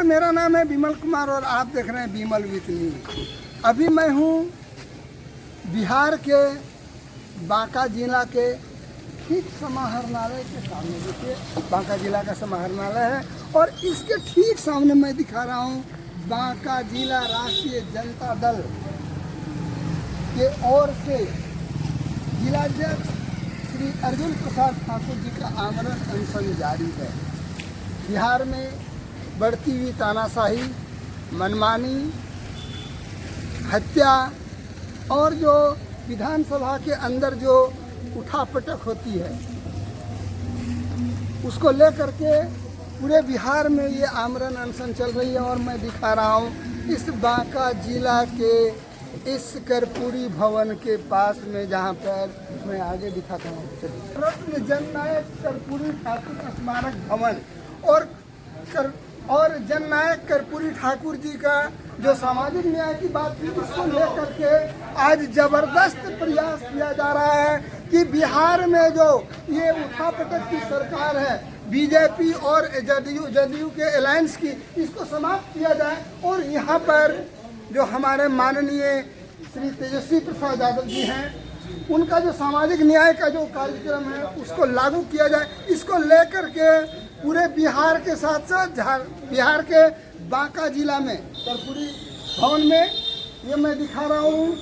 मेरा नाम है विमल कुमार और आप देख रहे हैं विमल विथ न्यूज। अभी मैं हूँ बिहार के बांका जिला के ठीक समाहरणालय के सामने। देखिए बांका जिला का समाहरणालय है और इसके ठीक सामने मैं दिखा रहा हूँ बांका जिला राष्ट्रीय जनता दल के ओर से जिलाध्यक्ष श्री अर्जुन प्रसाद ठाकुर जी का आमरण अनशन जारी है। बिहार में बढ़ती हुई तानाशाही, मनमानी, हत्या और जो विधानसभा के अंदर जो उठापटक होती है उसको लेकर के पूरे बिहार में ये आमरण अनशन चल रही है। और मैं दिखा रहा हूँ इस बांका जिला के इस कर्पूरी भवन के पास में, जहाँ पर मैं आगे दिखाता हूँ रत्न जननायक कर्पूरी ठाकुर स्मारक भवन और जननायक कर्पूरी ठाकुर जी का जो सामाजिक न्याय की बात थी उसको लेकर के आज जबरदस्त प्रयास किया जा रहा है कि बिहार में जो ये उठापटक की सरकार है बीजेपी और जदयू के अलायंस की, इसको समाप्त किया जाए और यहाँ पर जो हमारे माननीय श्री तेजस्वी प्रसाद यादव जी हैं उनका जो सामाजिक न्याय का जो कार्यक्रम है उसको लागू किया जाए। इसको लेकर के पूरे बिहार के साथ साथ बिहार के बांका जिला में कर्पूरी भवन में ये मैं दिखा रहा हूँ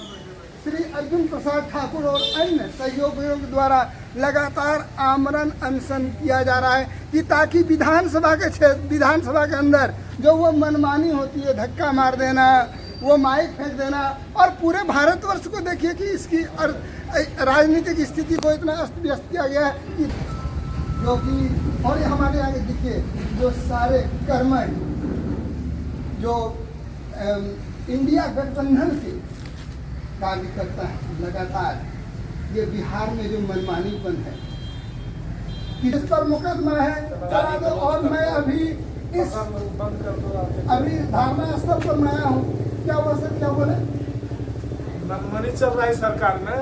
श्री अर्जुन प्रसाद ठाकुर और अन्य सहयोगियों द्वारा लगातार आमरण अनशन किया जा रहा है कि ताकि विधानसभा के अंदर जो वो मनमानी होती है, धक्का मार देना, वो माइक फेंक देना, और पूरे भारतवर्ष को देखिए कि इसकी राजनीतिक स्थिति को इतना अस्त व्यस्त किया गया है कि जो कि और हमारे आगे देखिए जो सारे कर्मठ जो इंडिया गठबंधन के कार्यकर्ता हैं, लगातार ये बिहार में जो मनमानीपन है किस पर मुकदमा है करा दो। और मैं अभी धारणा स्थल पर मैं आया हूँ। क्या हुआ सर, क्या बोले? मनमानी चल रहा है सरकार में,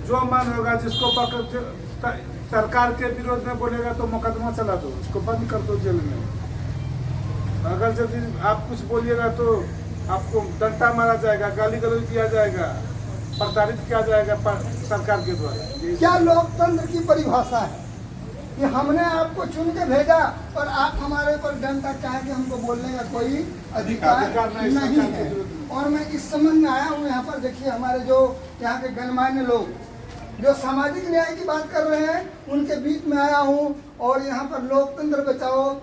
जो मन होगा जिसको पकड़ सरकार के विरोध में बोलेगा तो मुकदमा चला दो, उसको बंद कर दो जेल में। अगर यदि आप कुछ बोलिएगा तो आपको डंडा मारा जाएगा, गाली गलौज दिया जाएगा, प्रताड़ित किया जाएगा सरकार के द्वारा। क्या लोकतंत्र की परिभाषा है कि हमने आपको चुन के भेजा और आप हमारे ऊपर डंडा चाहे कि हमको बोलने का कोई अधिकार नहीं है। और मैं इस संबंध में आया हूँ यहाँ पर। देखिए हमारे जो यहाँ के गणमान्य लोग जो सामाजिक न्याय की बात कर रहे हैं उनके बीच में आया हूँ और यहाँ पर लोकतंत्र बचाओ,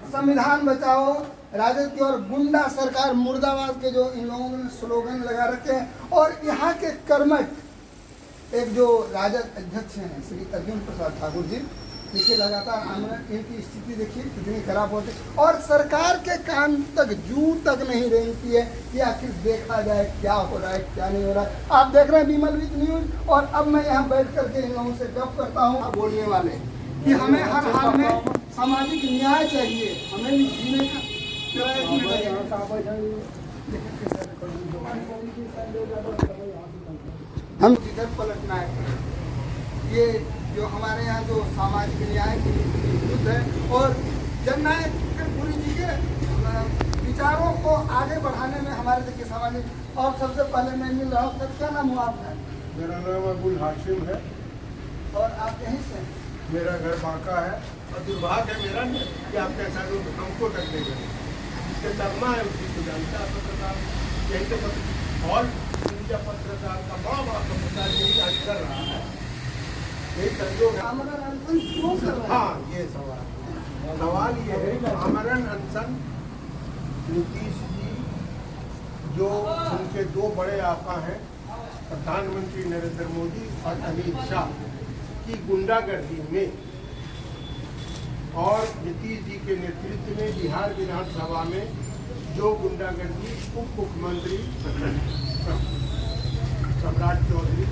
संविधान बचाओ, राजद की और गुंडा सरकार मुर्दाबाद के जो इन लोगों ने स्लोगन लगा रखे हैं। और यहाँ के कर्मठ एक जो राजद अध्यक्ष हैं श्री अर्जुन प्रसाद ठाकुर जी, देखिए लगातार आंदोलन, इनकी स्थिति देखिए कितनी खराब होती है और सरकार के कान तक जू तक नहीं रेंगती है कि आखिर देखा जाए क्या हो रहा है क्या नहीं हो रहा है। आप देख रहे हैं विमल विथ न्यूज और अब मैं यहाँ बैठ करके इन लोगों से गप करता हूँ बोलने वाले कि हमें हर हाल में सामाजिक न्याय चाहिए, हमें जीने का हम किधर पलटना है। ये जो हमारे यहाँ जो सामाजिक न्याय के विरुद्ध है और जननायक कर्पूरी जी के विचारों को आगे बढ़ाने में हमारे देखिए सामाजिक। और सबसे पहले मैं मिल रहा हूँ, सर क्या नाम हुआ आपका? मेरा नाम अबुल हाशिम है और आप यहीं से? मेरा घर बांका है और दुर्भाग्य है मेरा कि आप कैसा लोग हमको टक देंगे, जिसके कर्मा है उसी को जानता है पत्रकार। यही तो और मीडिया पत्रकार का बड़ा पत्रकार यही आज कर रहा है, यही संजोग है। आमरण अनशन क्यों कर रहे हैं? हाँ, ये सवाल ये है आमरण अनशन नीतीश जी जो उनके दो बड़े आपा हैं प्रधानमंत्री नरेंद्र मोदी और अमित शाह की गुंडागर्दी में और नीतीश जी के नेतृत्व में बिहार विधानसभा में जो गुंडागर्दी उप मुख्यमंत्री सम्राट चौधरी,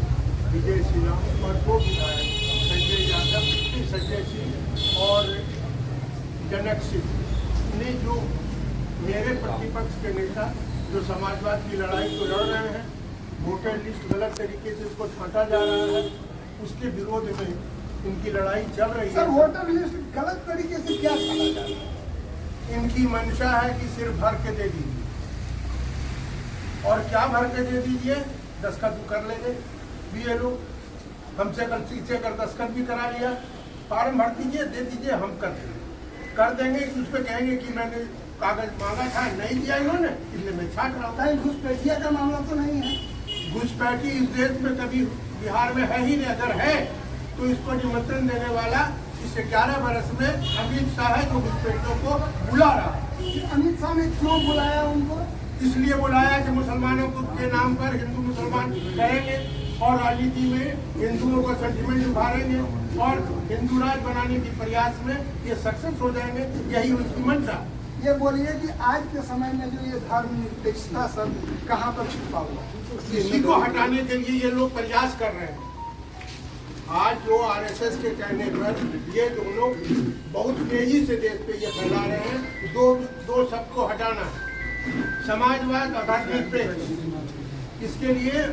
विजय सिन्हा और दो विधायक संजय यादव, संजय सिंह और जनक सिंह ने जो मेरे प्रतिपक्ष के नेता जो समाजवाद की लड़ाई को लड़ रहे हैं, वोटर लिस्ट गलत तरीके से उसको छांटा जा रहा है, उसके विरोध में इनकी लड़ाई चल रही है। सर वोटर लिस्ट गलत तरीके से क्या छांटा जा रहा है? इनकी मंशा है कि सिर्फ भर के दे दीजिए। और क्या भर के दे दीजिए? दस्तखत कर लेंगे ये लोग, हमसे कल से कर दस्तखत भी करा लिया, फॉर्म भर दीजिए, दे दीजिए, हम कर देंगे। उस पर कहेंगे कि मैंने कागज मांगा था, नहीं दिया इन्होंने, इसलिए मैं छाट रहा हूँ। घुसपैठिया का मामला तो नहीं है? घुसपैठी इस देश में कभी बिहार में है ही नहीं। अगर है तो इसको निमंत्रण देने वाला इस 11 बरस में अमित शाह है, जो घुसपैठियों को बुला रहा है। अमित शाह ने क्यों बुलाया उनको? इसलिए बुलाया कि मुसलमानों के नाम पर हिंदू मुसलमान करेंगे और राजनीति में हिंदुओं का सेंटिमेंट उभारेंगे और हिंदू राज बनाने के प्रयास में ये सक्सेस हो जाएंगे। यही उनकी मंशा। ये बोलिए कि आज के समय में जो ये धर्मनिरपेक्षता शब्द कहाँ पर छुपा हुआ? इसी को हटाने के लिए ये लोग प्रयास कर रहे हैं। आज जो आरएसएस के कहने पर ये दोनों बहुत तेजी से देश पे ये फैला रहे हैं, दो शब्द को हटाना है, समाजवाद और धर्मनिरपेक्ष। इसके लिए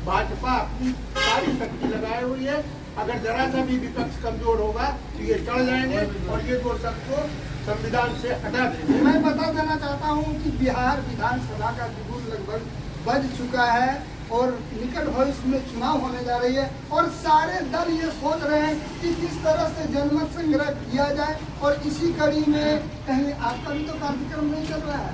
भाजपा अपनी सारी शक्ति लगाए हुई है। अगर जरा सा भी विपक्ष कमजोर होगा तो ये चढ़ जाएंगे और ये दो शब्द को संविधान से हटा देंगे। मैं बता देना चाहता हूँ कि बिहार विधानसभा का बिगुल लगभग बज चुका है और निकट भविष्य में चुनाव होने जा रही है और सारे दल ये सोच रहे हैं कि किस तरह से जनमत संग्रह किया जाए और इसी कड़ी में कहीं आपका भी तो कार्यक्रम नहीं चल रहा है।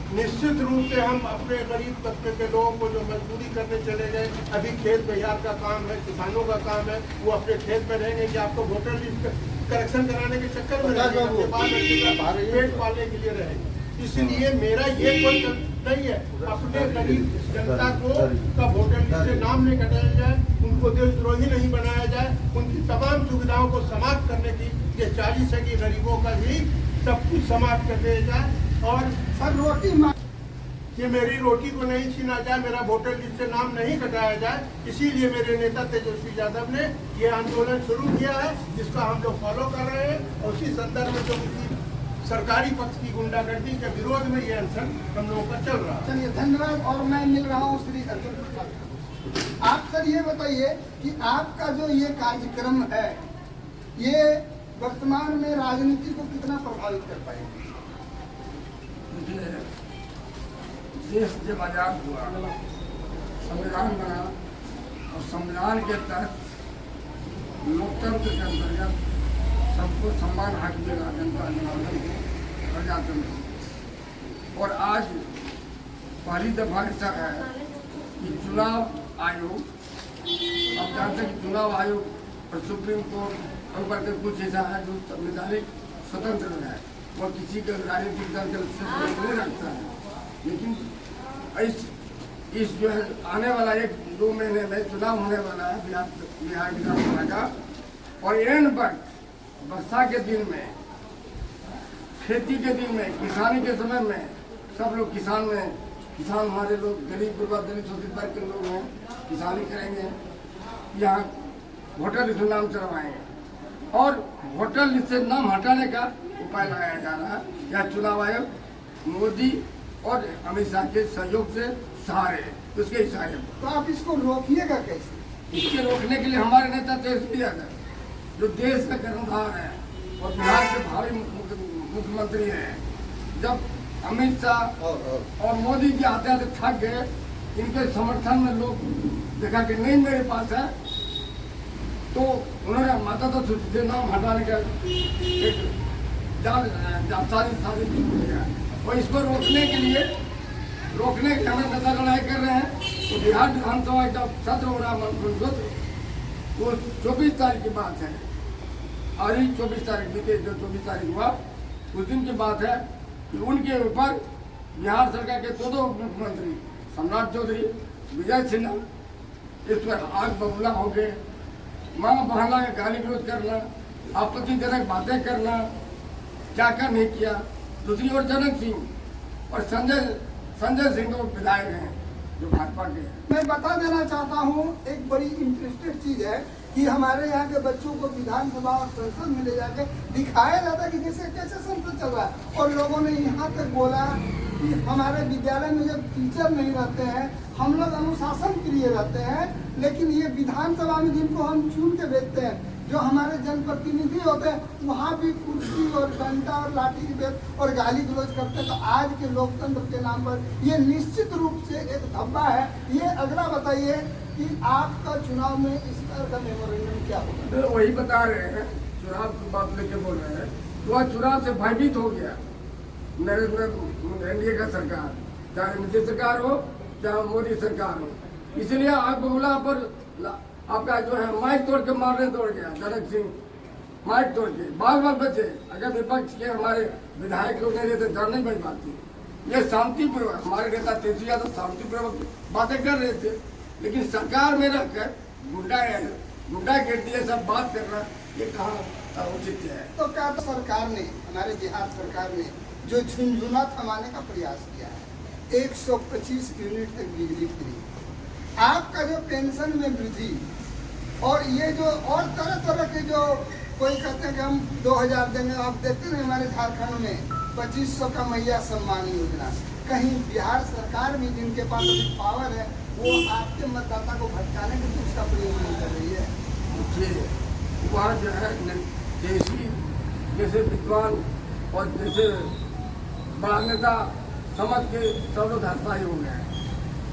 निश्चित रूप से हम अपने गरीब तबके के लोगों को जो मजदूरी करने चले गए, अभी खेत बिहार का काम है, किसानों का काम है, वो अपने खेत में रहेंगे कि आपको वोटर लिस्ट करेक्शन कराने के चक्कर में रहेंगे, पेट पालने के लिए रहेंगे। इसलिए मेरा ये कोई नहीं है, अपने गरीब जनता को का वोटर लिस्ट से नाम नहीं कटाया जाए, उनको देशद्रोही नहीं बनाया जाए, उनकी तमाम सुविधाओं को समाप्त करने की ये चालीस है कि गरीबों का भी सब कुछ समाप्त कर दिया जाए और सर रोटी कि मेरी रोटी को नहीं छीना जाए, मेरा वोटर लिस्ट से नाम नहीं कटाया जाए। इसीलिए मेरे नेता तेजस्वी यादव ने ये आंदोलन शुरू किया है, जिसका हम लोग फॉलो कर रहे हैं और उसी संदर्भ में जो सरकारी पक्ष की गुंडागर्दी के विरोध में ये अनशन हम लोगों का चल रहा है। चलिए धन्यवाद। और मैं मिल रहा हूँ श्री अर्जुन प्रसाद। आप सर ये बताइए कि आपका जो ये कार्यक्रम है ये वर्तमान में राजनीति को कितना प्रभावित कर पाएगा? देश जब आजाद हुआ, संविधान बना और संविधान के तहत लोकतंत्र के अंतर्गत सबको सम्मान हक मिला, जनता जनार्दन को, प्रजातंत्र को। और आज पहली दफा ऐसा है कि चुनाव आयोग, आप जानते हैं कि चुनाव आयोग और सुप्रीम कोर्ट और करके कुछ ऐसा है जो संवैधानिक स्वतंत्र है, वह किसी के राजनीतिक दल के से नहीं रखता है। लेकिन इस जो है आने वाला 1-2 महीने में चुनाव होने वाला है बिहार विधानसभा का, और एंड पर वर्षा के दिन में, खेती के दिन में, किसानी के समय में सब लोग किसान हमारे लोग गरीब गुरबा दलित शोषित वर्ग के लोग हैं, किसानी करेंगे, यहाँ वोटर लिस्ट से नाम चढ़वाएंगे और वोटर लिस्ट से नाम हटाने का उपाय लगाया जा रहा है। यह चुनाव आयोग मोदी और अमित शाह के सहयोग से सहारे, उसके इशारे। तो आप इसको रोकिएगा कैसे? इसके रोकने के लिए हमारे नेता तेजस्वी यादव, जो देश का कर्णधार है और बिहार के भावी मुख्यमंत्री हैं, जब अमित शाह और मोदी के आते आते थक गए, इनके समर्थन में लोग देखा कि नहीं मेरे पास है, तो उन्होंने मतदाता सूची से नाम हटाने का एक साजिश शुरू किया और इसको रोकने के हमें नेता लड़ाई कर रहे हैं। तो बिहार विधानसभा का सत्र हो रहा है, वो 24 तारीख की बात है, और 24 तारीख बीते जो 24 तारीख हुआ उस दिन की बात है कि उनके ऊपर बिहार सरकार के दो मुख्यमंत्री सम्राट चौधरी, विजय सिन्हा, इस पर आग बबूला हो गए, माँ बहला का गाली विरोध करना, आपत्तिजनक बातें करना, क्या क्या नहीं किया। दूसरी ओर जनक सिंह और संजय सिंह तो विधायक हैं जो भाजपा के हैं। मैं बता देना चाहता हूँ एक बड़ी इंटरेस्टेड चीज है कि हमारे यहाँ के बच्चों को विधानसभा और संसद में ले जाके दिखाया जाता है कि कैसे संसद चल रहा है, और लोगों ने यहाँ तक बोला कि हमारे विद्यालय में जब टीचर नहीं रहते हैं, हम लोग अनुशासन के लिए रहते हैं, लेकिन ये विधानसभा में जिनको हम चुन के भेजते हैं जो हमारे जनप्रतिनिधि होते हैं वहाँ भी कुर्सी और डंडा और लाठी बेच और गाली गलौज करते हैं। तो आज के लोकतंत्र के नाम पर ये निश्चित रूप से एक धब्बा है। ये अगला बताइए कि आपका चुनाव में इस तरह का मेमोरेंडम क्या होगा? तो वही बता रहे हैं, चुनाव की बात लेके बोल रहे हैं। वह चुनाव से भयभीत हो गया नरेंद्र एनडीए का सरकार, चाहे नीतीश सरकार हो चाहे मोदी सरकार हो। इसलिए आग बबूला पर आपका जो है माइक तोड़ के मारने दौड़ गया जनक सिंह, माइक तोड़ के बाल बाल बचे। अगर विपक्ष के हमारे विधायक लोग नहीं रहते डर नहीं बच पाती। ये शांतिपूर्वक हमारे नेता तेजस्वी यादव शांतिपूर्वक बातें कर रहे थे, लेकिन सरकार में रहकर गुंडागर्दी ये सब बात करना ये कहाँ उचित है? तो क्या सरकार ने, हमारे बिहार सरकार ने जो झुंझुना थमाने का प्रयास किया है, 125 यूनिट तक बिजली फ्री, आपका जो पेंशन में वृद्धि और ये जो और तरह तरह के जो कोई कहते हैं कि हम 2000 देंगे, आप देखते हैं हमारे झारखंड में 2500 का मैया सम्मान योजना। कहीं बिहार सरकार में जिनके पास अभी पावर है वो आपके मतदाता को भटकाने के लिए उसका प्रयोग नहीं कर रही है। वहाँ जो है देशी जैसे विद्वान और जैसे बड़ा नेता समझ के सब लोग धरसाई हो गए।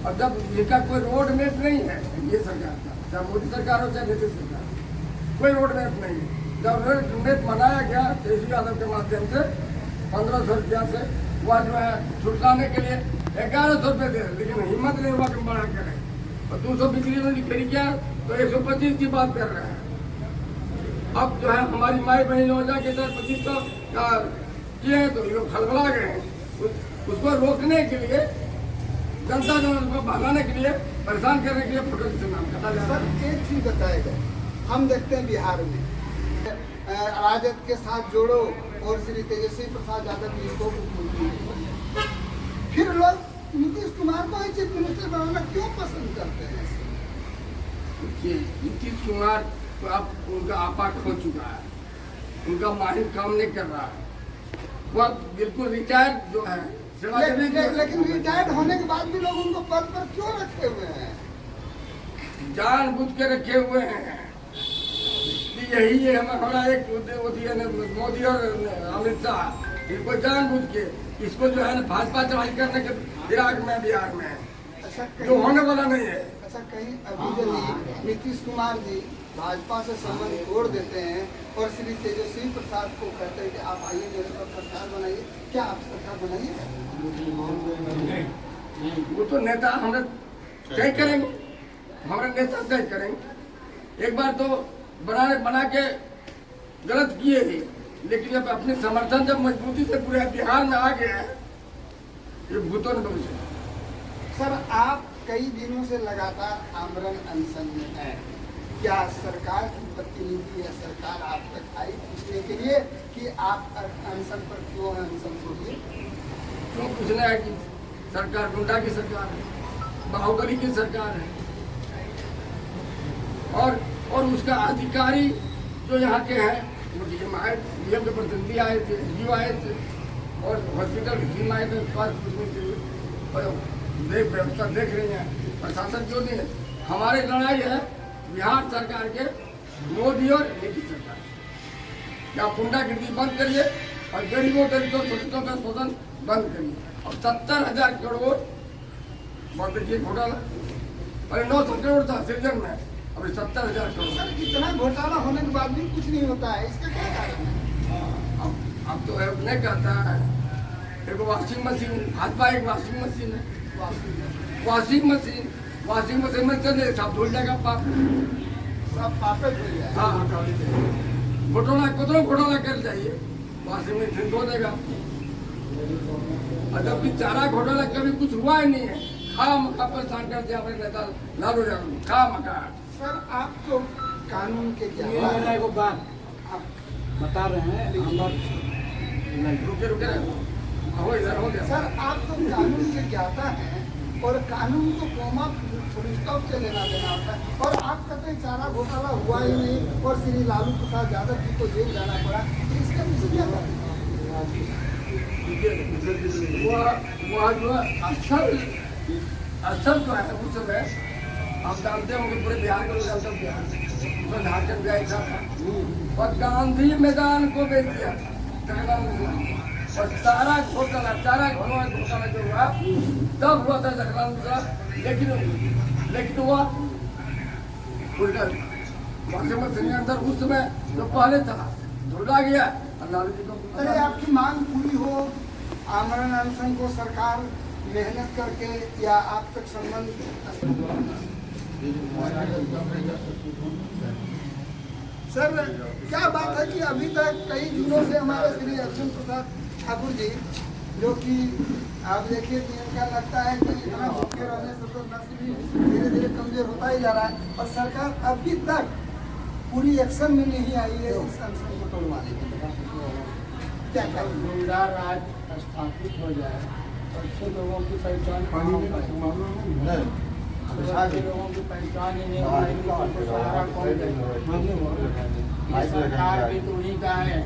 और जब इनका कोई रोड मैप नहीं है ये सरकार का, चाहे मोदी सरकार हो चाहे नीतीश सरकार, कोई रोड मैप नहीं है। जब रोड मैप बनाया गया तेजस्वी यादव के माध्यम से 1500 रुपया से वह जो है छुटकाने के लिए 1100 रुपये दे, लेकिन हिम्मत नहीं हुआ कि बढ़ा करें। और 200 बिजली में फ्री किया तो 125 की बात कर रहे हैं। अब जो है हमारी माई बहन योजना के तहत 2500 का किए हैं तो लोग खलबला गए हैं। उसको रोकने के लिए, जनता जो उसको भगाने के लिए, परेशान करने के लिए फोटो से नाम कटा जा रहा है। सर एक चीज बताएगा, हम देखते हैं बिहार में राजद के साथ जोड़ो और श्री तेजस्वी प्रसाद यादव जी को मुख्यमंत्री, फिर लोग नीतीश कुमार को ही चीफ मिनिस्टर बनाना क्यों पसंद करते हैं? नीतीश कुमार तो अब उनका आपा खो चुका है, उनका माइंड काम नहीं कर रहा है। वह बिल्कुल रिटायर्ड जो है लेकिन रिटायर्ड होने के बाद भी लोग उनको पद पर क्यों रखे हुए हैं? जानबूझ के रखे हुए हैं कि यही है हमारा एक मोदी और अमित शाह, इनको जानबूझ के इसको जो है ना भाजपा चढ़ाई करने के फिराक में बिहार में अच्छा जो होने वाला नहीं है। अच्छा कहीं अभी यदि नीतीश कुमार जी भाजपा से संबंध तोड़ देते हैं और श्री तेजस्वी प्रसाद को कहते हैं कि आप आइए मेरे साथ सरकार बनाइए, क्या आप सरकार बनाइए? वो तो नेता हमने तय करेंगे, हमारे नेता तय करेंगे। एक बार तो बना के गलत किए ही, लेकिन जब अपने समर्थन जब मजबूती से पूरे बिहार में आ गया है, ये भूतों ने भविष्य। सर आप कई दिनों से लगातार आमरण अनशन में हैं, क्या सरकार की प्रतिनिधि या सरकार आप तक आई पूछने के लिए कि आप अनशन पर क्यों हैं? अनशन के लिए क्यों पूछना है कि सरकार गुंडा की सरकार है, बाहुबली की सरकार है, और उसका अधिकारी जो यहाँ के हैं डीएम के प्रतिनिधि आए थे, एसडीओ आए थे और हॉस्पिटल की टीम आए थे स्वास्थ्य पूछने के लिए, और व्यवस्था देख रही है। प्रशासन क्यों नहीं है? हमारी लड़ाई है बिहार सरकार के मोदी और नीतीश सरकार, क्या गुंडागर्दी बंद करिए और गरीबों दलितों शोषितों का शोषण बंद करिए। और 70,000 करोड़ बहुत देखिए घोटाला, अरे 900 करोड़ था सृजन में, अभी 70,000 करोड़। सर इतना घोटाला होने के बाद भी कुछ नहीं होता है, इसका क्या कारण है? अब तो है नहीं कहता है, एक वॉशिंग मशीन, भाजपा एक वॉशिंग मशीन है, वॉशिंग मशीन में चले सब धुल जाएगा पाप, सब पापे धुल जाए। हाँ घोटाला कितना घोटाला कर जाइए वॉशिंग मशीन धो देगा। और जबकि चारा घोटाला कभी कुछ हुआ ही नहीं है, खा मका परेशान कर दिया अपने नेता लालू यादव, खा मका। सर आप तो कानून के क्या बात आप बता रहे हैं, रुके हो इधर हो गया। सर आप तो कानून के ज्ञाता हैं और कानून को कोमा फुल स्टॉप से लेना देना होता है, और आप कहते हैं चारा घोटाला हुआ ही नहीं और श्री लालू प्रसाद यादव जी को जेल जाना पड़ा, तो इसका पीछे क्या बात? वह जो असल तो है उस समय आप जानते होंगे, पूरे बिहार के लोग जानते हैं, तो झारखंड गया था और गांधी मैदान को बेच दिया जगदानंद सिंह। और सारा घोटाला जो हुआ तब हुआ था जगदानंद का, लेकिन हुआ उल्टा वासिम सिंह के अंदर उस समय जो पहले था धुला गया। लालू जी को अरे आपकी मांग पूरी हो, आमरण अनशन को सरकार मेहनत करके या आप तक संबंध। सर क्या बात है कि अभी तक कई दिनों से हमारे श्री अर्जुन प्रसाद ठाकुर जी, जो कि आप देखिए कि इनका लगता है कि इतना भूखे रहने से तो नस्ल भी धीरे धीरे कमजोर होता ही जा रहा है, और सरकार अभी तक पूरी एक्शन में नहीं आई है इस अनशन को तोड़वाने के लिए। क्या करें? गुंडा राज स्थापित हो जाए, अच्छे लोगों की पहचान अच्छे लोगों की पहचान ही नहीं होगी तो सहारा कौन देगा? ये सरकार भी तो उन्हीं का है,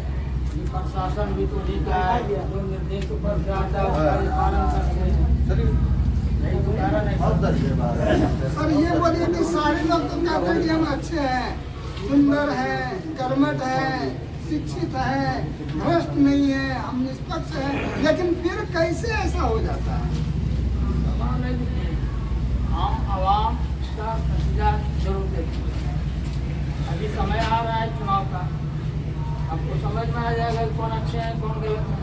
ये प्रशासन भी तो उन्हीं का है, जो निर्देश पर जाता है उसका पालन करते हैं। यही तो कारण है। सर ये बोलिए कि सारे लोग तो कहते हैं कि हम अच्छे हैं, सुंदर हैं, कर्मठ हैं, शिक्षित हैं, भ्रष्ट नहीं है, हम निष्पक्ष हैं, लेकिन फिर कैसे ऐसा हो जाता है? सवाल है कि आम आवाम का नतीजा जरूर देखिए। अभी समय आ रहा है चुनाव का, आपको समझ में आ जाएगा कि कौन अच्छे हैं कौन गलत हैं,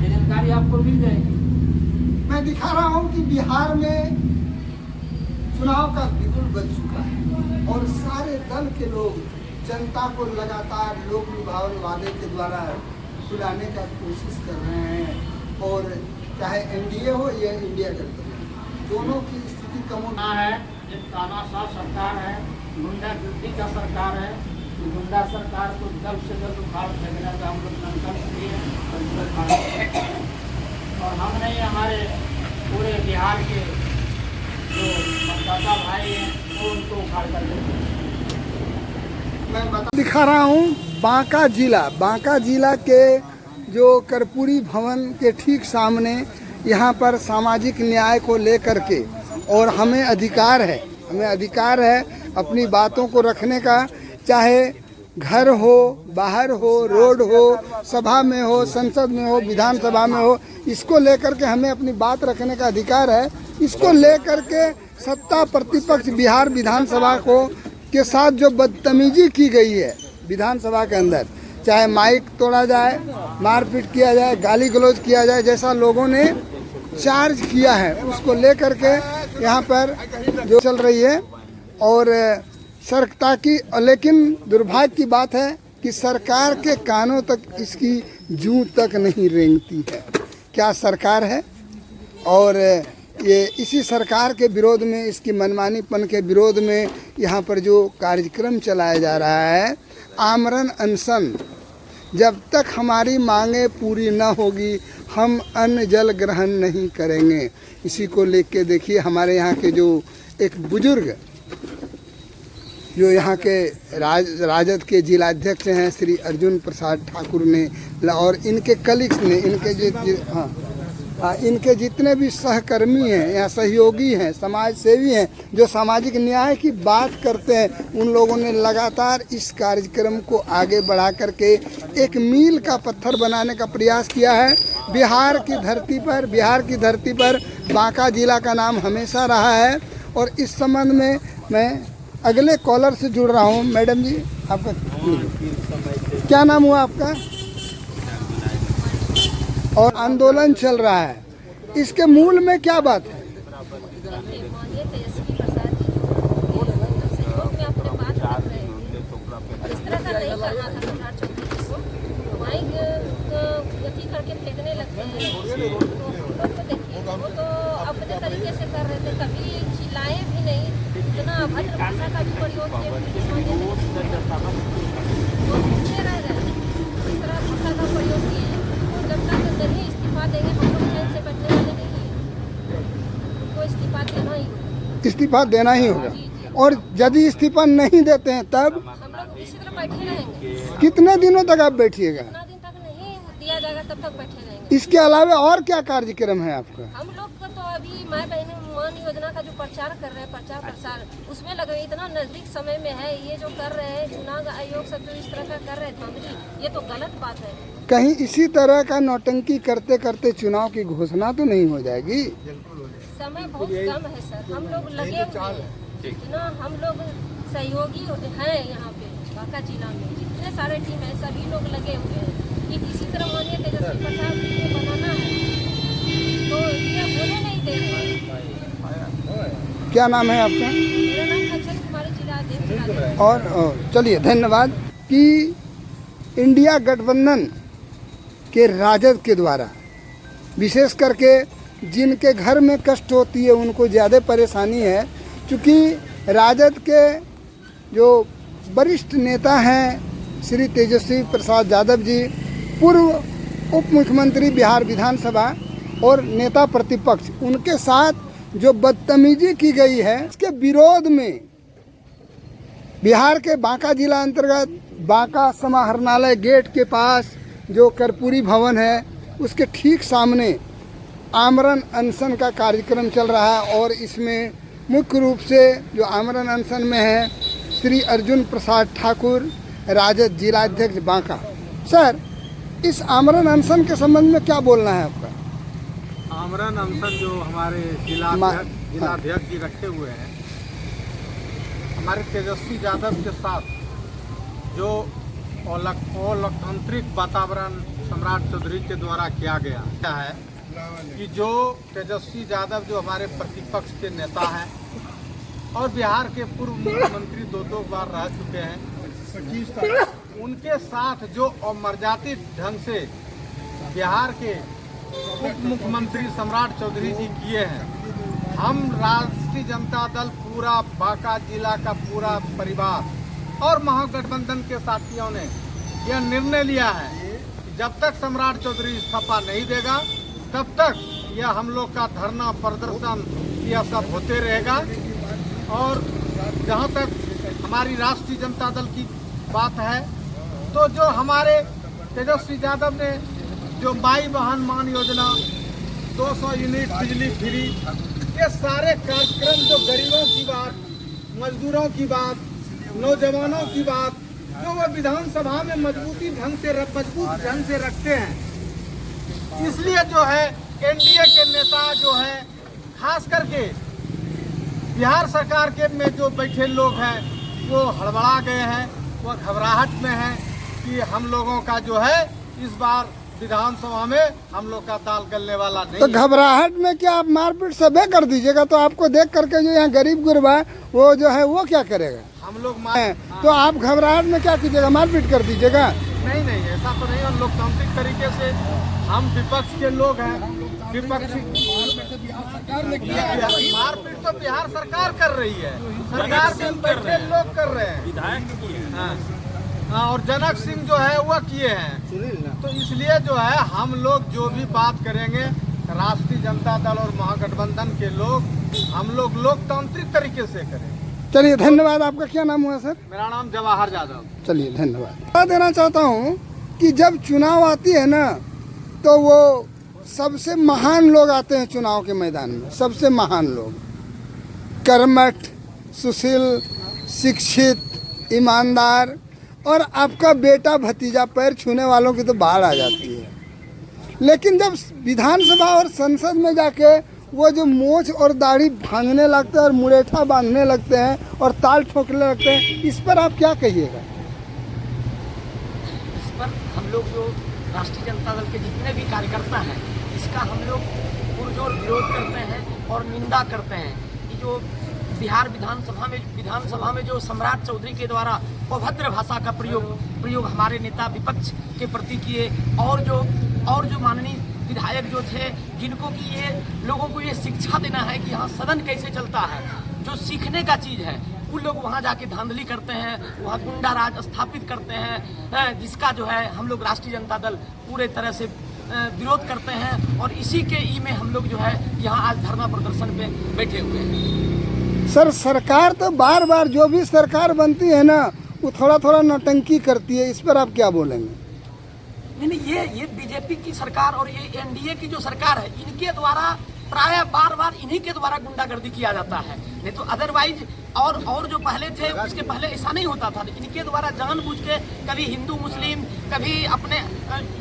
ये जानकारी आपको मिल जाएगी। मैं दिखा रहा हूँ कि बिहार में चुनाव का बिगुल बज चुका है और सारे दल के लोग जनता को लगातार लोक लुभावन वादे के द्वारा छुड़ाने का कोशिश कर रहे हैं, और चाहे एनडीए हो या इंडिया गठबंधन, दोनों की स्थिति कम ना है। एक तानाशाह सरकार है, गुंडागर्दी का सरकार है। गुंडा सरकार को जल्द से जल्द उखाड़ फेंकने का हम लोग संकल्प लिए और हम नहीं, हमारे पूरे बिहार के जो मतदाता भाई हैं वो उनको उखाड़ कर देते हैं। मैं दिखा रहा हूँ बांका जिला के जो कर्पूरी भवन के ठीक सामने यहाँ पर सामाजिक न्याय को लेकर के, और हमें अधिकार है अपनी बातों को रखने का, चाहे घर हो, बाहर हो, रोड हो, सभा में हो, संसद में हो, विधानसभा में हो, इसको लेकर के हमें अपनी बात रखने का अधिकार है। इसको लेकर के सत्ता प्रतिपक्ष बिहार विधानसभा को के साथ जो बदतमीजी की गई है विधानसभा के अंदर, चाहे माइक तोड़ा जाए, मारपीट किया जाए, गाली गलौज किया जाए, जैसा लोगों ने चार्ज किया है, उसको लेकर के यहाँ पर जो चल रही है और सरकता की, लेकिन दुर्भाग्य की बात है कि सरकार के कानों तक इसकी जूं तक नहीं रेंगती है। क्या सरकार है? और ये इसी सरकार के विरोध में, इसकी मनमानीपन के विरोध में यहाँ पर जो कार्यक्रम चलाया जा रहा है, आमरण अनशन, जब तक हमारी मांगें पूरी न होगी हम अन्न जल ग्रहण नहीं करेंगे। इसी को लेके देखिए हमारे यहाँ के जो एक बुजुर्ग जो यहाँ के राजद के जिलाध्यक्ष हैं श्री अर्जुन प्रसाद ठाकुर ने, और इनके कलीग्स ने, इनके जितने भी सहकर्मी हैं या सहयोगी हैं, समाज सेवी हैं, जो सामाजिक न्याय की बात करते हैं, उन लोगों ने लगातार इस कार्यक्रम को आगे बढ़ा करके एक मील का पत्थर बनाने का प्रयास किया है। बिहार की धरती पर बांका जिला का नाम हमेशा रहा है। और इस संबंध में मैं अगले कॉलर से जुड़ रहा हूँ। मैडम जी, आपका क्या नाम हुआ आपका? और आंदोलन चल रहा है, इसके मूल में क्या बात है? अपने तरीके से कर रहे थे, कभी चिल्लाए भी नहीं, इतना अभद्र भाषा का भी प्रयोग किए, इस तरह भाषा का प्रयोग किए। जब तक नहीं इस्तीफा देंगे हम लोग चैन से बैठने वाले नहीं है, उनको इस्तीफा देना ही होगा। इस्तीफा देना ही होगा। और यदि इस्तीफा नहीं देते हैं तब हम लोग इसी तरह बैठे रहेंगे। कितने दिनों तक आप बैठिएगा? जितना दिन तक नहीं दिया जाएगा तब तक बैठे रहेंगे। इसके अलावा और क्या कार्यक्रम है आपका? हम लोग का तो अभी माँ बहन मान योजना का जो प्रचार कर रहे हैं, प्रचार प्रसार उसमें लगे, इतना नजदीक समय में है। ये जो कर रहे हैं चुनाव आयोग सब जो इस तरह का कर रहे हैं धांधली, ये तो गलत बात है। कहीं इसी तरह का नौटंकी करते करते चुनाव की घोषणा तो नहीं हो जाएगी? समय बहुत कम है सर, हम लोग लगे हुए हैं ना, हम लोग सहयोगी हैं यहाँ पे बांका जिला में, जितने सारे टीम है सभी लोग लगे हुए हैं कि किसी तरह मानिए तेजस्वी प्रसाद जी को बनाना है, तो ये होने नहीं दे रहे। क्या नाम है आपका? मेरा नाम खच्चर कुमारी, जिला अध्यक्ष। और चलिए धन्यवाद। कि इंडिया गठबंधन के राजद के द्वारा विशेष करके जिनके घर में कष्ट होती है उनको ज़्यादा परेशानी है, क्योंकि राजद के जो वरिष्ठ नेता हैं श्री तेजस्वी प्रसाद यादव जी, पूर्व उप मुख्यमंत्री बिहार विधानसभा और नेता प्रतिपक्ष, उनके साथ जो बदतमीजी की गई है इसके विरोध में बिहार के बांका जिला अंतर्गत बांका समाहरणालय गेट के पास जो कर्पूरी भवन है उसके ठीक सामने आमरण अनशन का कार्यक्रम चल रहा है। और इसमें मुख्य रूप से जो आमरण अनशन में है श्री अर्जुन प्रसाद ठाकुर, राजद जिलाध्यक्ष बांका। सर, इस आमरण अनशन के संबंध में क्या बोलना है आपका? आमरण अनशन जो हमारे जिलाध्यक्ष जी रखे हुए हैं, हमारे तेजस्वी यादव के साथ जो लोकतांत्रिक वातावरण सम्राट चौधरी के द्वारा किया गया है कि जो तेजस्वी यादव जो हमारे प्रतिपक्ष के नेता हैं और बिहार के पूर्व मुख्यमंत्री दो बार रह चुके हैं, उनके साथ जो अमर्यादित ढंग से बिहार के उप मुख्यमंत्री सम्राट चौधरी जी किए हैं, हम राष्ट्रीय जनता दल पूरा बांका जिला का पूरा परिवार और महागठबंधन के साथियों ने यह निर्णय लिया है कि जब तक सम्राट चौधरी इस्तीफा नहीं देगा तब तक यह हम लोग का धरना प्रदर्शन यह सब होते रहेगा। और जहाँ तक हमारी राष्ट्रीय जनता दल की बात है, तो जो हमारे तेजस्वी यादव ने जो माई बहन मान योजना, 200 यूनिट बिजली फ्री, ये सारे कार्यक्रम जो गरीबों की बात, मजदूरों की बात, नौजवानों की बात, जो वो विधानसभा में मजबूत ढंग से रखते हैं, इसलिए जो है एनडीए के नेता जो है खास करके बिहार सरकार के में जो बैठे लोग हैं वो हड़बड़ा गए हैं, वो घबराहट में हैं कि हम लोगों का जो है इस बार विधानसभा में हम लोग का दाल गलने वाला नहीं। तो घबराहट में क्या आप मारपीट सभे कर दीजिएगा? तो आपको देख करके जो यहाँ गरीब गुरबा वो जो है वो क्या करेगा? हम लोग तो आप घबराहट में क्या कीजिएगा? मारपीट कर दीजिएगा? नहीं, ऐसा तो नहीं। हम लोकतांत्रिक तरीके से, हम विपक्ष के लोग हैं, विपक्षी मारपीट तो बिहार सरकार कर रही है, सरकार के बैठे लोग कर रहे हैं, विधायक और जनक सिंह जो है वो किए हैं। तो इसलिए जो है हम लोग जो भी बात करेंगे राष्ट्रीय जनता दल और महागठबंधन के लोग, हम लोग लोकतांत्रिक तरीके से करेंगे। चलिए धन्यवाद। आपका क्या नाम हुआ सर? मेरा नाम जवाहर यादव। चलिए धन्यवाद। बता देना चाहता हूँ कि जब चुनाव आती है ना, तो वो सबसे महान लोग आते हैं चुनाव के मैदान में। सबसे महान लोग, कर्मठ, सुशील, शिक्षित, ईमानदार, और आपका बेटा भतीजा पैर छूने वालों की तो बाढ़ आ जाती है। लेकिन जब विधानसभा और संसद में जाके वो जो मोछ और दाढ़ी भांगने लगते हैं और मुरेठा बांधने लगते हैं और ताल ठोकने लगते हैं, इस पर आप क्या कहिएगा? इस पर हम लोग जो राष्ट्रीय जनता दल के जितने भी कार्यकर्ता हैं, इसका हम लोग पुरजोर विरोध करते हैं और निंदा करते हैं कि जो बिहार विधानसभा में जो सम्राट चौधरी के द्वारा अभद्र भाषा का प्रयोग हमारे नेता विपक्ष के प्रति किए, और जो माननीय विधायक जो थे, जिनको कि ये लोगों को ये शिक्षा देना है कि यहाँ सदन कैसे चलता है, जो सीखने का चीज़ है, उन लोग वहाँ जाके धांधली करते हैं, वहाँ गुंडा राज स्थापित करते हैं, जिसका जो है हम लोग राष्ट्रीय जनता दल पूरे तरह से विरोध करते हैं। और इसी के ई में हम लोग जो है यहाँ आज धरना प्रदर्शन पे बैठे हुए हैं। सर, सरकार तो बार बार जो भी सरकार बनती है ना, वो थोड़ा नौटंकी करती है, इस पर आप क्या बोलेंगे? नहीं, ये बीजेपी की सरकार और ये एनडीए की जो सरकार है, इनके द्वारा प्राय बार इन्हीं के द्वारा गुंडागर्दी किया जाता है। नहीं तो अदरवाइज और जो पहले थे उसके पहले ऐसा नहीं होता था। इनके द्वारा जानबूझ के कभी हिंदू मुस्लिम, कभी अपने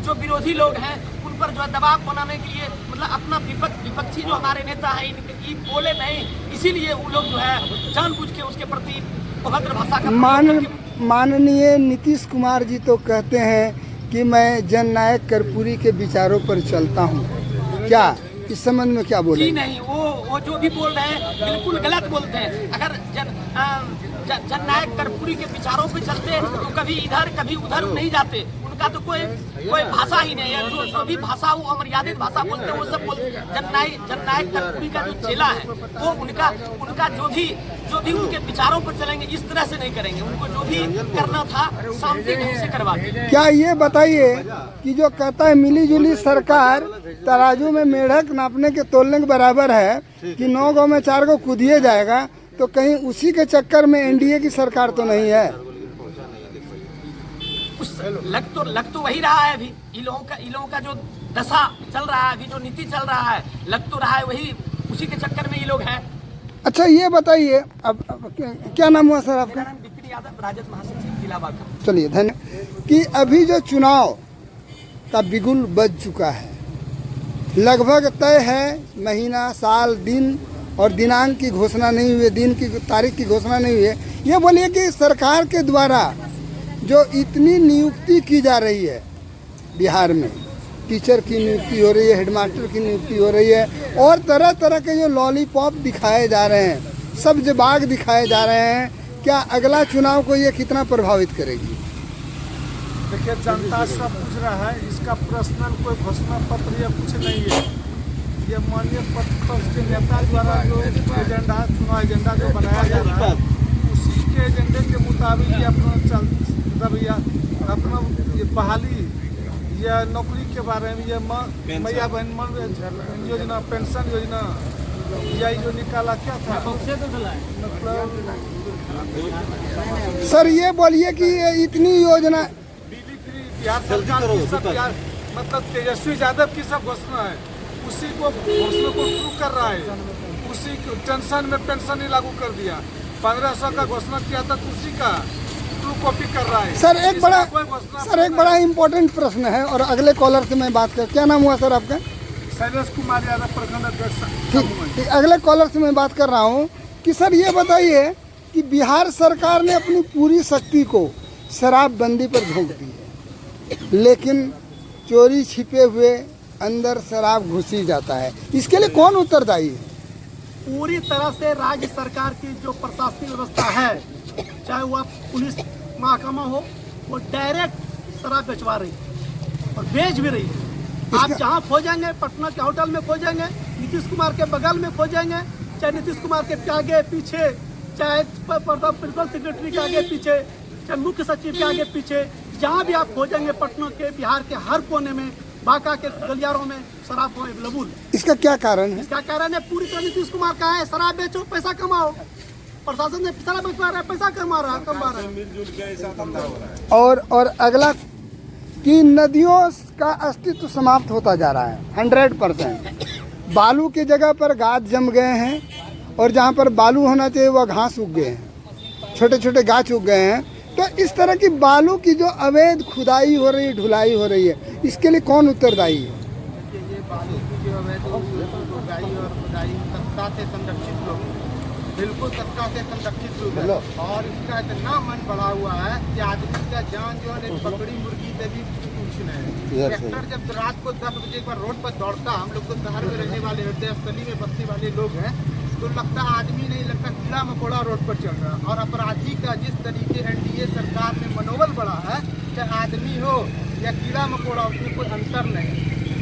जो विरोधी लोग हैं उन पर जो है दबाव बनाने के लिए, मतलब अपना विपक्षी जो हमारे नेता है इनकी बोले नहीं, इसीलिए वो लोग जो है जानबूझ के उसके प्रति अभद्र भाषा का माननीय नीतीश कुमार जी तो कहते हैं कि मैं जननायक कर्पूरी के विचारों पर चलता हूँ, क्या इस संबंध में क्या बोले? जी नहीं, वो जो भी बोल रहे हैं बिल्कुल गलत बोलते हैं। अगर जननायक कर्पूरी के विचारों पे चलते हैं तो कभी इधर कभी उधर नहीं जाते। उनका तो कोई भाषा ही नहीं है। जो भी भाषा वो अमर्यादित भाषा बोलते हैं वो सब बोलते हैं। जननायक कर्पूरी का जो चेला है वो उनका जो भी उनके विचारों पर चलेंगे, इस तरह से नहीं करेंगे। उनको जो भी करना था शांति ढंग से करवाएंगे। क्या ये बताइए कि जो कहता है मिली जुली सरकार तराजू में मेढक नापने के तोलने के बराबर है कि 9 गाँव में 4 को कूदिए जाएगा, तो कहीं उसी के चक्कर में एनडीए की सरकार तो नहीं है? लग तो वही रहा है अभी। इन लोगों का जो दशा चल रहा है, अभी जो नीति चल रहा है, लग तो रहा है वही, उसी के चक्कर में ये लोग हैं। अच्छा ये बताइए, अब क्या नाम हुआ सर आपका? विपिन यादव, राजद महासचिव जिला बांका। चलिए धन्यवाद। कि अभी जो चुनाव का बिगुल बज चुका है, लगभग तय है, महीना साल दिन और दिनांक की घोषणा नहीं हुई है, दिन की तारीख की घोषणा नहीं हुई है। ये बोलिए कि सरकार के द्वारा जो इतनी नियुक्ति की जा रही है बिहार में, टीचर की नियुक्ति हो रही है, हेडमास्टर की नियुक्ति हो रही है, और तरह तरह के जो लॉलीपॉप दिखाए जा रहे हैं, सब जबाग दिखाए जा रहे हैं, क्या अगला चुनाव को ये कितना प्रभावित करेगी? देखिए, जनता सब पूछ रहा है, इसका पर्सनल कोई घोषणा पत्र या कुछ नहीं है। ये माननीय प्रतिपक्ष के नेता द्वारा जो एजेंडा, चुनाव एजेंडा जो बनाया जा रहा है, उसी के एजेंडे के मुताबिक ये अपना ये बहाली या नौकरी के बारे में, ये मैया बहन योजना, पेंशन योजना, या जो निकाला क्या था सर ये बोलिए कि ये इतनी योजना बिजली फ्री बिहार सरकार की सब मतलब तेजस्वी यादव की सब घोषणा है, उसी को घोषणा को ट्रू कर रहा है। उसी टेंशन में पेंशन ही लागू कर दिया, 1500 का घोषणा किया था, उसी का ट्रू कॉपी कर रहा है। सर एक बड़ा इम्पोर्टेंट प्रश्न है, और अगले कॉलर से मैं बात कर, क्या नाम हुआ सर आपका? शैलेश कुमार यादव, प्रखंड अध्यक्ष। ठीक, अगले कॉलर से मैं बात कर रहा हूँ कि सर ये बताइए कि बिहार सरकार ने अपनी पूरी शक्ति को शराबबंदी पर झोंक दी है, लेकिन चोरी छिपे हुए अंदर शराब घुसी जाता है, इसके लिए कौन उत्तरदायी है? पूरी तरह से राज्य सरकार की जो प्रशासनिक व्यवस्था है, चाहे वह पुलिस महकमा हो, वो डायरेक्ट शराब बेचवा रही है और बेच भी रही है। आप जहाँ खोजेंगे, पटना के होटल में खोजेंगे, नीतीश कुमार के बगल में खोजेंगे, चाहे नीतीश कुमार के आगे पीछे, चाहे प्रिंसिपल सेक्रेटरी के आगे पीछे, चाहे मुख्य सचिव के आगे पीछे, जहाँ भी आप खोजेंगे पटना के, बिहार के हर कोने में, बांका के गलियारों में शराब अवेलेबल। इसका क्या कारण है? इसका कारण है पूरी तरह नीतीश कुमार का है, शराब बेचो पैसा कमाओ। प्रशासन ने शराब बेचवा रहा है, पैसा कमा रहा है। और अगला कि नदियों का अस्तित्व समाप्त होता जा रहा है 100%। बालू की जगह पर गाद जम गए हैं, और जहाँ पर बालू होना चाहिए वह घास उग गए हैं, छोटे छोटे गाछ उग गए हैं। तो इस तरह की बालू की जो अवैध खुदाई हो रही है, ढुलाई हो रही है, इसके लिए कौन उत्तरदायी है? ये बालू की जो अवैध खुदाई और खुदाई सत्ता से संरक्षित लोग, बिल्कुल सत्ता से संरक्षित लोग हैं, और इसका इतना मन बढ़ा हुआ है कि आदमी का जान जो है पकड़ी मुर्गी से भी कुछ नहीं। ट्रैक्टर जब रात को 10 बजे एक बार रोड पर दौड़ता, हम लोग तो शहर में रहने वाले हृदय स्थली में बसने वाले लोग हैं, तो लगता आदमी नहीं लगता, कीड़ा मकोड़ा रोड पर चल रहा है। और अपराधी का जिस तरीके एनडीए सरकार ने मनोबल बढ़ा है, चाहे आदमी हो या कीड़ा मकोड़ा, उसमें कोई अंतर नहीं,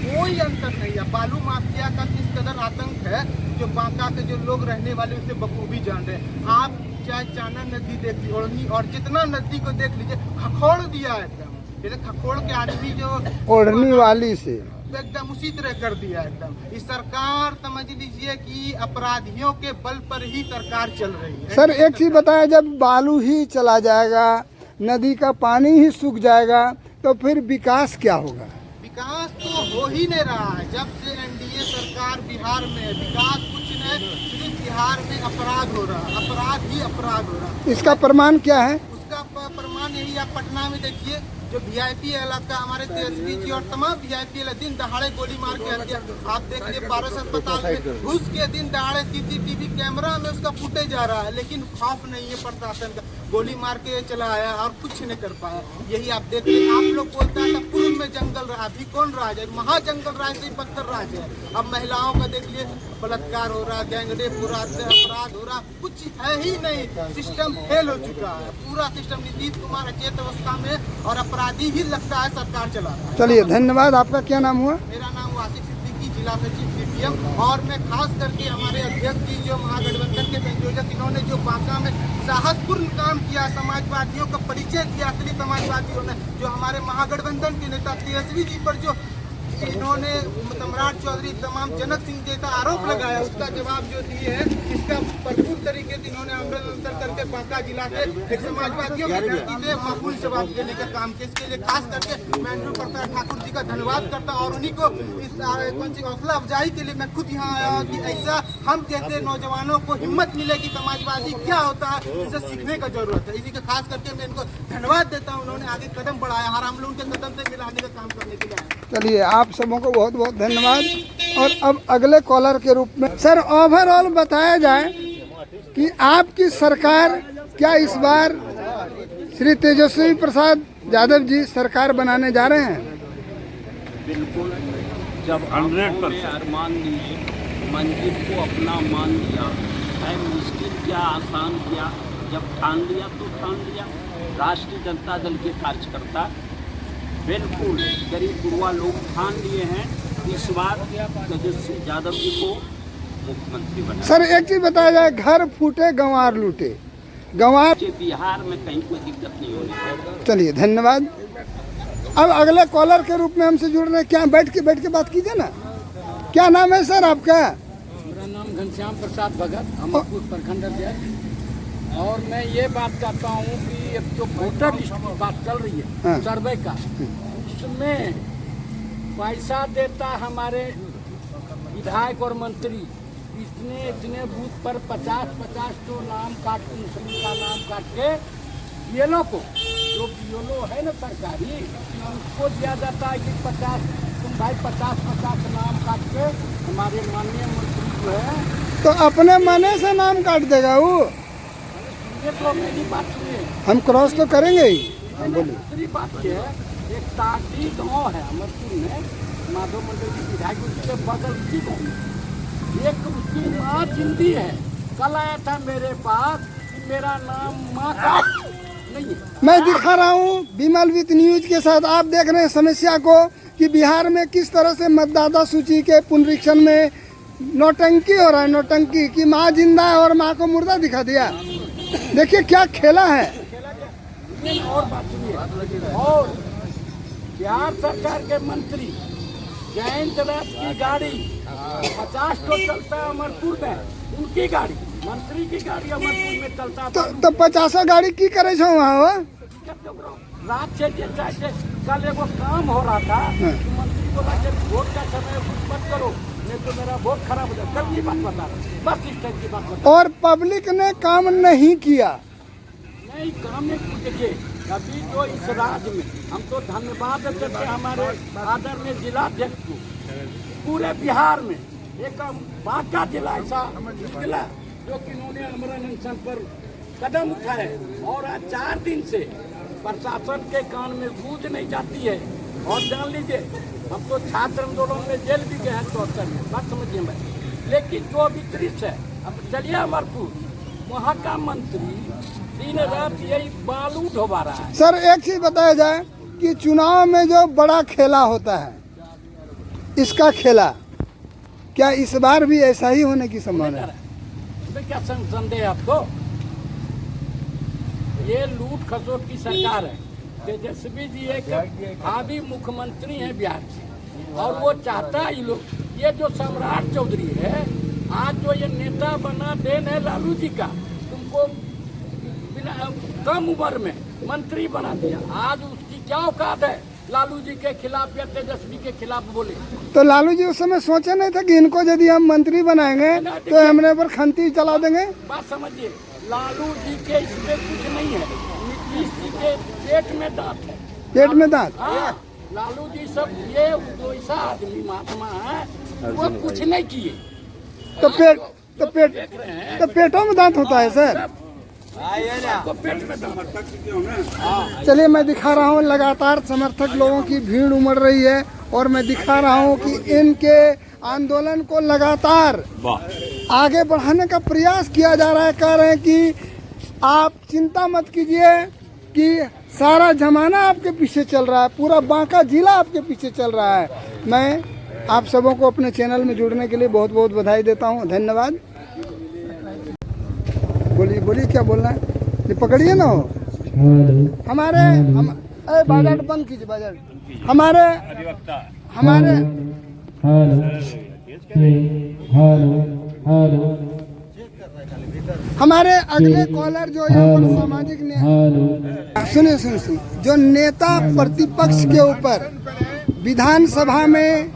कोई अंतर नहीं है। बालू माफिया का किस कदर आतंक है, जो बांका के जो लोग रहने वाले उसे बखूबी जान रहे हैं। आप चाहे चाना नदी देख ली, ओढ़नी, और जितना नदी को देख लीजिए, खखोड़ दिया है एकदम, जैसे खखोड़ के आदमी जो ओढ़नी वाली से एकदम उसी तरह कर दिया एकदम। इस सरकार समझ लीजिए कि अपराधियों के बल पर ही सरकार चल रही है। सर एक चीज बताया, जब बालू ही चला जाएगा, नदी का पानी ही सूख जाएगा, तो फिर विकास क्या होगा? विकास तो हो ही नहीं रहा है। जब से एनडीए सरकार बिहार में, विकास कुछ नहीं, सिर्फ बिहार में अपराध हो रहा है, अपराध ही अपराध हो रहा है। इसका प्रमाण क्या है? उसका प्रमाण यही, आप पटना में देखिए, जो वीआईपी इलाका हमारे तेजस्वी जी और तमाम वीआईपी दिन दहाड़े गोली मार के हत्या। आप देखिए पारस अस्पताल में घुस के दिन दहाड़े सीसीटीवी कैमरा में उसका फुटेज आ रहा है, लेकिन खौफ नहीं है प्रशासन का, गोली मार के चला आया और कुछ नहीं कर पाया। यही आप देखिए, आप लोग बोलता है पूर्व में जंगल रहा, अभी कौन राज है? महाजंगल राज से बदतर राज है। अब महिलाओं का देखिए बलात्कार हो रहा, गैंगरेप हो रहा, अपराध हो रहा, कुछ है ही नहीं। सिस्टम फेल हो चुका है, पूरा सिस्टम। नीतीश कुमार अचेत अवस्था में और अपराधी ही लगता है सरकार चला रहा है। चलिए धन्यवाद। आपका क्या नाम हुआ? मेरा नाम वासिक सिद्दीकी, जिला सचिव सीपीएम। और मैं खास करके हमारे अध्यक्ष जी जो महागठबंधन के संयोजक, इन्होंने जो बांका में साहसपूर्ण काम किया, समाजवादियों का परिचय दिया, असली समाजवादियों ने, जो हमारे महागठबंधन के नेता तेजस्वी जी पर जो इन्होंने सम्राट चौधरी तमाम जनक सिंह जैसा आरोप लगाया, उसका जवाब जो दिए है, इसका भरपूर तरीके से इन्होंने आंदोलन करके बांका जिला से एक समाजवादियों की धरती से माकूल जवाब देने का काम किया। इसके लिए खास करके मैं अनुप प्रसाद ठाकुर जी का धन्यवाद करता हूँ, और उन्हीं को इस हौसला अफजाई के लिए मैं खुद यहाँ आया हूँ कि ऐसा हम जैसे नौजवानों को हिम्मत मिले कि समाजवादी क्या होता है, इसे सीखने का जरूरत है। इसी के खास करके मैं इनको धन्यवाद देता हूँ, उन्होंने आगे कदम बढ़ाया और हम लोग उनके कदम से मिलाने का काम करने के लिए आए। चलिए आप सबों को बहुत बहुत धन्यवाद। और अब अगले कॉलर के रूप में सर, ओवरऑल बताया जाए कि आपकी सरकार क्या इस बार श्री तेजस्वी प्रसाद यादव जी सरकार बनाने जा रहे हैं? बिल्कुल। जब 100% अरमान लिए, मंजिल को अपना मान लिया है, मुश्किल क्या आसान किया, जब ठान लिया तो ठान लिया। राष्ट्रीय जनता दल के कार्यकर्ता बिल्कुल गरीब गुरुआ लोग ठान लिए हैं इस बार तेजस्वी यादव जी को मुख्यमंत्री बना। सर एक चीज बताया जाए, घर फूटे गंवार लूटे, गंवार बिहार में कहीं कोई दिक्कत नहीं होनी चाहिए। चलिए धन्यवाद। अब अगले कॉलर के रूप में हमसे जुड़ रहे हैं, क्या बैठ के बात कीजिए ना। क्या नाम है सर आपका? मेरा नाम घनश्याम प्रसाद भगत, अमरपुर प्रखंड अध्यक्ष। और मैं ये बात करता हूँ कि अब जो वोटर लिस्ट की बात चल रही है, सर्वे का, उसमें पैसा देता हमारे विधायक और मंत्री, इतने बूथ पर 50-50 तो नाम काट के, मुस्लिम का नाम काट के बीएलओ को, जो बीएलओ है ना सरकारी, उसको दिया जाता है कि 50, तुम भाई 50-50 नाम काट के हमारे माननीय मंत्री जो है, तो अपने मने से नाम काट देगा वो। तो मेरी बात सुनिए, हम क्रॉस तो करेंगे ही। बोलिए। दूसरी बात ये है, एक ताटी गाँव है अमरपुर में, माधव मंडल की विधायक, उसके बगल की गाँव में एक उसकी माँ जिंदी है। कल आया था मेरे पास कि मेरा नाम माँ का नहीं है। मैं दिखा रहा हूँ विमल विथ न्यूज के साथ, आप देख रहे हैं समस्या को कि बिहार में किस तरह से मतदाता सूची के पुनरीक्षण में नौटंकी हो रहा है। नौटंकी की माँ जिंदा है और माँ को मुर्दा दिखा दिया। देखिए क्या खेला है। और बात सुनिए, और बिहार सरकार के मंत्री जयंत रथ की गाड़ी 50 तो चलता है अमरपुर में, उनकी गाड़ी, मंत्री की गाड़ी अमरपुर में चलता है। तो 50 गाड़ी की करे छो वहाँ? रात से जैसे कल एगो काम हो रहा था, तो मंत्री बोला कि वोट का समय कुछ मत करो, नहीं तो मेरा वोट खराब हो जाए। कल की बात बता रहा, बस इस टाइप की बात बता। और पब्लिक ने काम नहीं किया। नहीं, काम नहीं। देखिए अभी जो इस राज्य में, हम तो धन्यवाद देते हैं हमारे आदरणीय जिलाध्यक्ष को, पूरे बिहार में एक बांका जिला ऐसा निकला जो कि उन्होंने अमरन अनशन पर कदम उठाए, और आज 4 दिन से प्रशासन के कान में गूंज नहीं जाती है। और जान लीजिए, हम तो छात्र आंदोलन में जेल भी गए हैं 74 में, बात समझिए मैं। लेकिन जो अभी दृश्य है, अब चलिए अमरपुर, वहाँ का मंत्री दिन रात यही बालू ढोबा रहा है। सर एक चीज बताया जाए कि चुनाव में जो बड़ा खेला होता है, इसका खेला क्या इस बार भी ऐसा ही होने की संभावना है? क्या संदेह है आपको? ये लूट खसोट की सरकार है। तेजस्वी जी एक भावी मुख्यमंत्री हैं बिहार के, और वो चाहता है ये जो सम्राट चौधरी है, आज जो ये नेता बना देन है लालू जी का, तुमको बिना कम उम्र में मंत्री बना दिया। आज उसकी क्या औकात है लालू जी के खिलाफ या तेजस्वी के खिलाफ बोले। तो लालू जी उस समय सोचे नहीं था कि इनको यदि हम मंत्री बनाएंगे तो हमने पर खंती चला देंगे। बात समझिए, लालू जी के इसमें कुछ नहीं है, नीतीश जी के पेट में दांत है। पेट में दांत? हाँ, लालू जी सब ये ऐसा आदमी महात्मा है, वो कुछ नहीं किए। तो पेटों में दांत होता है सर? पेट में दांत। चलिए मैं दिखा रहा हूँ, लगातार समर्थक लोगों की भीड़ उमड़ रही है और मैं दिखा रहा हूँ कि इनके आंदोलन को लगातार आगे बढ़ाने का प्रयास किया जा रहा है। कह रहे हैं कि आप चिंता मत कीजिए कि सारा जमाना आपके पीछे चल रहा है, पूरा बांका जिला आपके पीछे चल रहा है। मैं आप सबों को अपने चैनल में जुड़ने के लिए बहुत बहुत बधाई देता हूँ, धन्यवाद। बोलिए बोलिए, क्या बोलना है? ये पकड़िए ना हो हमारे बजट बंद कीजिए, बजट हमारे हमारे अगले कॉलर जो यहाँ पर सामाजिक सुनिए जो नेता प्रतिपक्ष के ऊपर विधानसभा में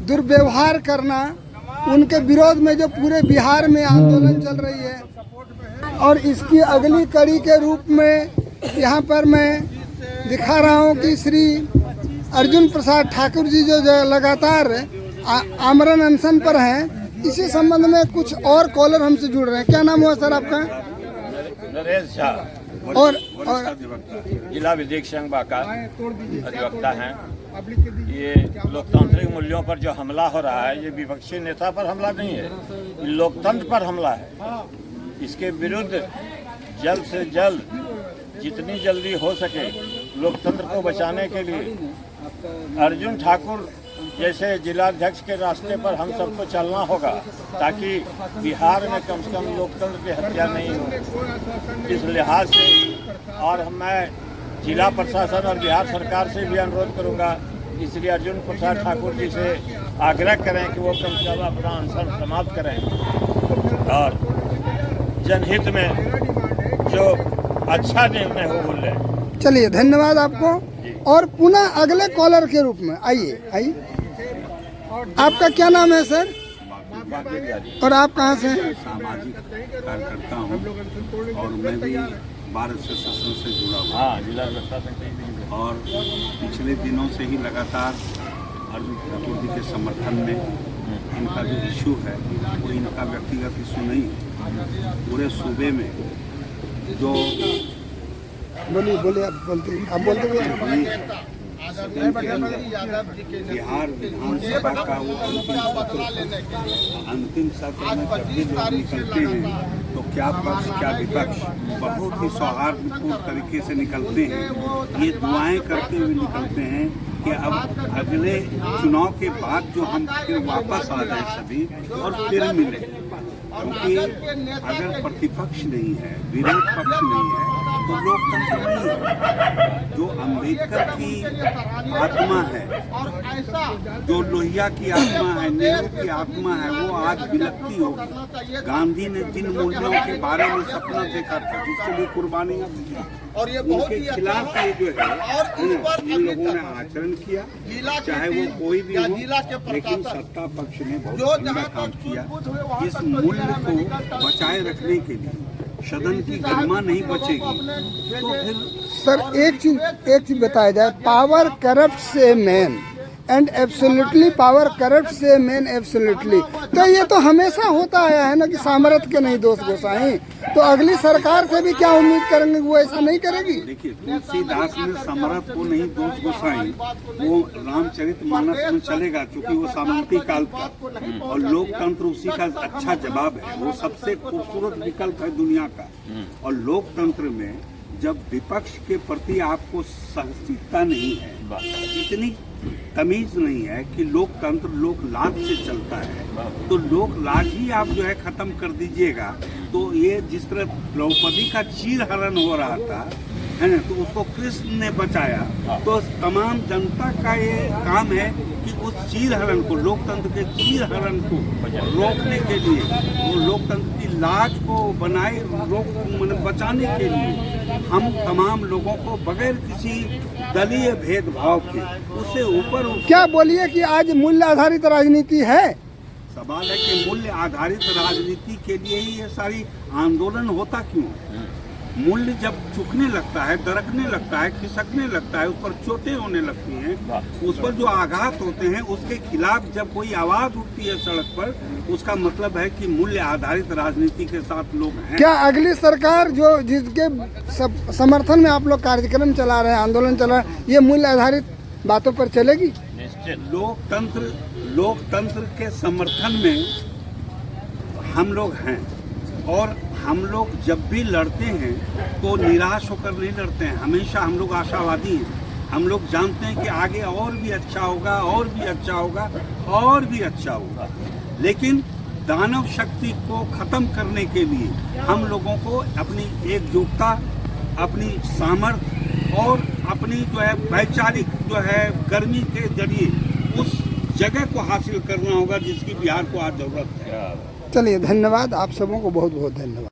दुर्व्यवहार करना, उनके विरोध में जो पूरे बिहार में आंदोलन चल रही है, और इसकी अगली कड़ी के रूप में यहाँ पर मैं दिखा रहा हूँ कि श्री अर्जुन प्रसाद ठाकुर जी जो लगातार आमरण अनशन पर हैं, इसी संबंध में कुछ और कॉलर हमसे जुड़ रहे हैं। क्या नाम हुआ सर आपका? नरेश झा, और जिला विधिक संघ बांका अधिवक्ता हैं। ये लोकतांत्रिक मूल्यों पर जो हमला हो रहा है, ये विपक्षी नेता पर हमला नहीं है, ये लोकतंत्र पर हमला है। इसके विरुद्ध जल्द से जल्द, जितनी जल्दी हो सके, लोकतंत्र को बचाने के लिए अर्जुन ठाकुर जैसे जिलाध्यक्ष के रास्ते पर हम सबको चलना होगा, ताकि बिहार में कम से कम लोकतंत्र की हत्या नहीं हो। इस लिहाज से और मैं जिला प्रशासन और बिहार सरकार से भी अनुरोध करूंगा, इसलिए अर्जुन प्रसाद ठाकुर जी से आग्रह करें कि वो कम से कम अपना अनशन समाप्त करें और जनहित में जो अच्छा निर्णय हो बोले। चलिए धन्यवाद आपको। और पुनः अगले कॉलर के रूप में आइए। आपका क्या नाम है सर? और आप कहाँ से हैं? सामाजिक कार्यकर्ता हूँ और मैं भी भारत सेशन से जुड़ा हूँ। हाँ, जिला प्रशासन। और पिछले दिनों से ही लगातार अर्जुन ठाकुर जी के समर्थन में इनका जो इशू है वो इनका व्यक्तिगत इशू नहीं है, पूरे सूबे में जो बोलिए आप बोलते बिहार विधानसभा का वो अंतिम सत्र में जब भी लोग निकलते हैं तो क्या पक्ष क्या विपक्ष बहुत ही सौहार्दपूर्ण तरीके से निकलते हैं। ये दुआएं करते हुए निकलते हैं कि अब अगले चुनाव के बाद जो हम फिर वापस आ जाए सभी और फिर मिले, क्योंकि अगर प्रतिपक्ष नहीं है, विरोध पक्ष नहीं है, तो लोकतंत्र नहीं है। जो अम्बेडकर की आत्मा है, जो लोहिया की आत्मा है, नेहरू की आत्मा है, वो आज विलकती होगी। गांधी ने जिन मूल्यों के बारे में सपना देखा था, जिसके लिए कुर्बानियां दी, और ये उनके खिलाफ ये जो है इन लोगों ने आचरण किया, चाहे वो कोई भी हो, लेकिन सत्ता पक्ष ने बहुत गंदा काम किया। इस मूल्य को बचाए रखने के लिए सदन की गरिमा नहीं बचेगी तो फिर सर एक चीज बताया जाए, पावर करप्ट से man and absolutely power corrupt से मैन एब्सोल्युटली, तो ये तो हमेशा होता आया है ना कि सामर्थ्य के नहीं दोष गोसाई, तो अगली सरकार से भी क्या उम्मीद करेंगे वो ऐसा नहीं करेगी? देखिए, तुलसीदास ने सामर्थ्य को नहीं दोष गोसाई, वो रामचरितमानस में चलेगा, क्योंकि वो सामंती काल था और लोकतंत्र उसी का अच्छा जवाब है। वो सबसे खूबसूरत विकल्प है दुनिया का। और लोकतंत्र में जब विपक्ष के प्रति आपको सहनशीलता नहीं है, इतनी तमीज नहीं है कि लोकतंत्र लोक लाज से चलता है, तो लोक लाज ही आप जो है खत्म कर दीजिएगा। तो ये जिस तरह द्रौपदी का चीर हरण हो रहा था, है ना, तो उसको कृष्ण ने बचाया। तो तमाम जनता का ये काम है कि उस चीरहरण को, लोकतंत्र के चीरहरण को रोकने के लिए, वो लोकतंत्र की लाज को बनाए बचाने के लिए हम तमाम लोगों को बगैर किसी दलीय भेदभाव के उससे ऊपर क्या बोलिए कि आज मूल्य आधारित राजनीति है? सवाल है कि मूल्य आधारित राजनीति के लिए ही ये सारी आंदोलन होता क्यों? मूल्य जब चुकने लगता है, दरकने लगता है, खिसकने लगता है, उस पर चोटें होने लगती हैं, उस पर जो आघात होते हैं, उसके खिलाफ जब कोई आवाज उठती है सड़क पर, उसका मतलब है कि मूल्य आधारित राजनीति के साथ लोग हैं। क्या अगली सरकार जो जिसके समर्थन में आप लोग कार्यक्रम चला रहे हैं, आंदोलन चला रहे हैं, ये मूल्य आधारित बातों पर चलेगी? लोकतंत्र के समर्थन में हम लोग हैं, और हम लोग जब भी लड़ते हैं तो निराश होकर नहीं लड़ते हैं, हमेशा हम लोग आशावादी हैं। हम लोग जानते हैं कि आगे और भी अच्छा होगा, और भी अच्छा होगा, और भी अच्छा होगा। लेकिन दानव शक्ति को खत्म करने के लिए हम लोगों को अपनी एकजुटता, अपनी सामर्थ्य और अपनी जो है वैचारिक जो है गर्मी के जरिए उस जगह को हासिल करना होगा जिसकी बिहार को आज जरूरत है। चलिए, धन्यवाद आप सबों को, बहुत बहुत धन्यवाद।